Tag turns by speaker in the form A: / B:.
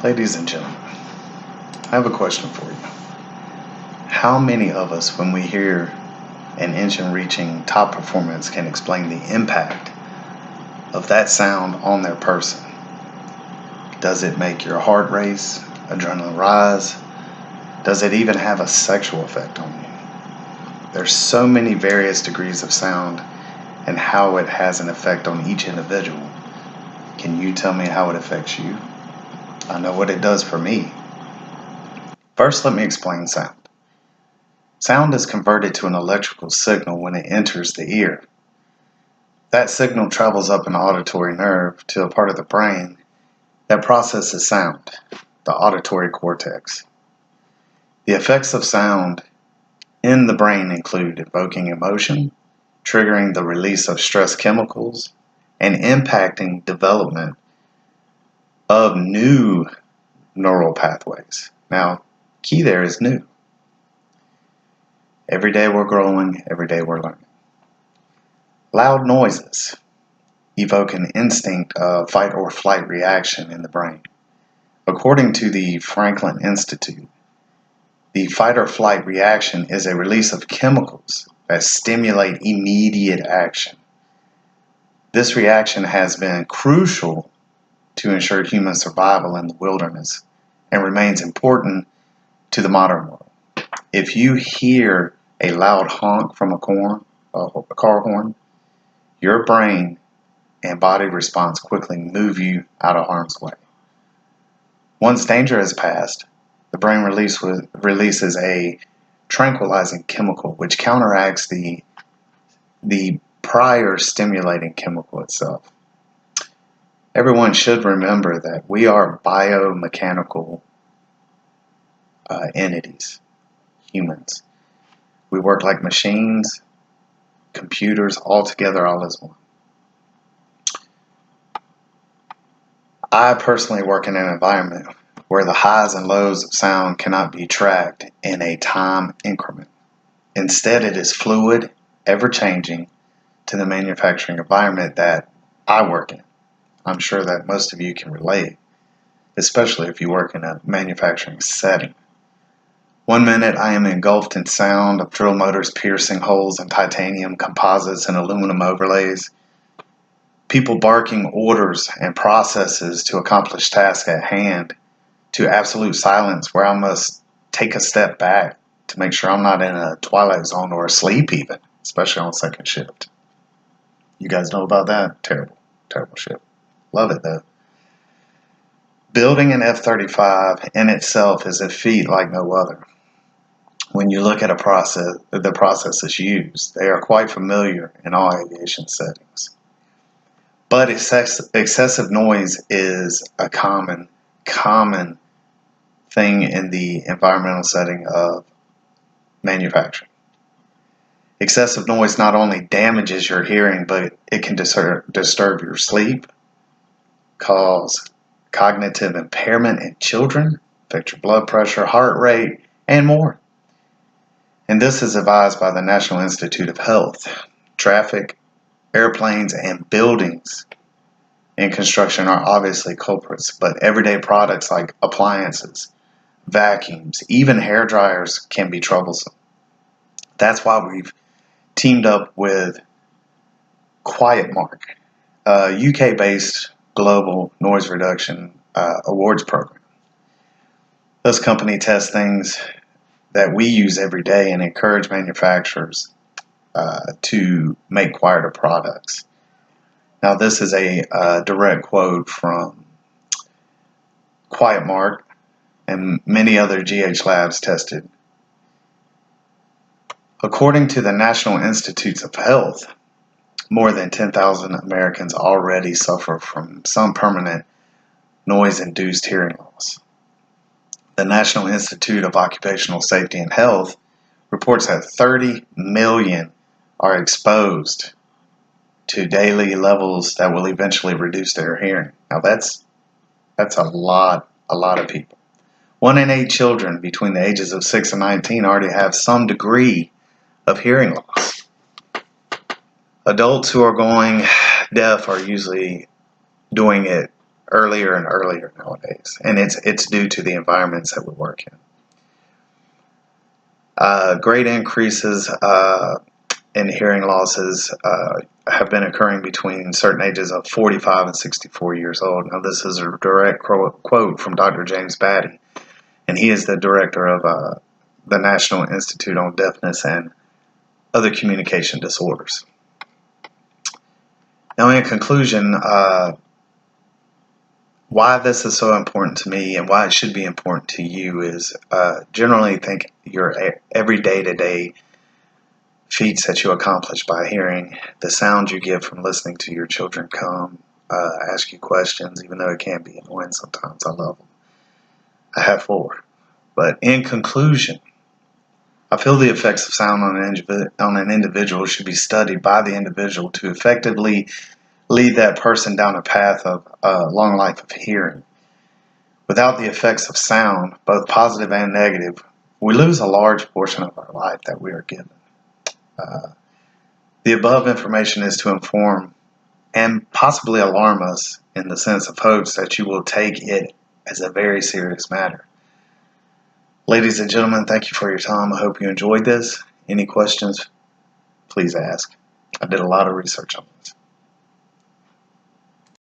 A: Ladies and gentlemen, I have a question for you. How many of us, when we hear an engine reaching top performance, can explain the impact of that sound on their person? Does it make your heart race, adrenaline rise? Does it even have a sexual effect on you? There's so many various degrees of sound and how it has an effect on each individual. Can you tell me how it affects you? I know what it does for me. First, let me explain sound. Sound is converted to an electrical signal when it enters the ear. That signal travels up an auditory nerve to a part of the brain that processes sound, the auditory cortex. The effects of sound in the brain include evoking emotion, triggering the release of stress chemicals, and impacting development of new neural pathways. Now, key there is new. Every day we're growing, every day we're learning. Loud noises evoke an instinct of fight or flight reaction in the brain. According to the Franklin Institute, the fight or flight reaction is a release of chemicals that stimulate immediate action. This reaction has been crucial to ensure human survival in the wilderness and remains important to the modern world. If you hear a loud honk from a car horn, your brain and body response quickly move you out of harm's way. Once danger has passed, the brain releases a tranquilizing chemical which counteracts the prior stimulating chemical itself. Everyone should remember that we are biomechanical entities, humans. We work like machines, computers, all together, all as one. I personally work in an environment where the highs and lows of sound cannot be tracked in a time increment. Instead, it is fluid, ever-changing to the manufacturing environment that I work in. I'm sure that most of you can relate, especially if you work in a manufacturing setting. One minute I am engulfed in sound of drill motors piercing holes in titanium composites and aluminum overlays, people barking orders and processes to accomplish tasks at hand, to absolute silence where I must take a step back to make sure I'm not in a twilight zone or asleep even, especially on second shift. You guys know about that? Terrible shift. Love it though. Building an F-35 in itself is a feat like no other. When you look at the processes used, they are quite familiar in all aviation settings. But excessive noise is a common thing in the environmental setting of manufacturing. Excessive noise not only damages your hearing, but it can disturb your sleep, cause cognitive impairment in children, affect your blood pressure, heart rate, and more. And this is advised by the National Institute of Health. Traffic, airplanes, and buildings in construction are obviously culprits, but everyday products like appliances, vacuums, even hair dryers can be troublesome. That's why we've teamed up with QuietMark, a UK-based global noise reduction awards program. This company tests things that we use every day and encourage manufacturers to make quieter products. Now, this is a direct quote from QuietMark and many other GH labs tested. According to the National Institutes of Health, more than 10,000 Americans already suffer from some permanent noise-induced hearing loss. The National Institute of Occupational Safety and Health reports that 30 million are exposed to daily levels that will eventually reduce their hearing. Now that's a lot of people. 1 in 8 children between the ages of 6 and 19 already have some degree of hearing loss. Adults who are going deaf are usually doing it earlier and earlier nowadays, and it's due to the environments that we work in. Great increases in hearing losses have been occurring between certain ages of 45 and 64 years old. Now, this is a direct quote from Dr. James Batty, and he is the director of the National Institute on Deafness and Other Communication Disorders. Now, in conclusion, why this is so important to me and why it should be important to you is generally think your every day-to-day feats that you accomplish by hearing, the sound you get from listening to your children come, ask you questions, even though it can be annoying sometimes. I love them. I have 4. But in conclusion, I feel the effects of sound on an individual should be studied by the individual to effectively lead that person down a path of a long life of hearing. Without the effects of sound, both positive and negative, we lose a large portion of our life that we are given. The above information is to inform and possibly alarm us in the sense of hopes that you will take it as a very serious matter. Ladies and gentlemen, thank you for your time. I hope you enjoyed this. Any questions, please ask. I did a lot of research on this.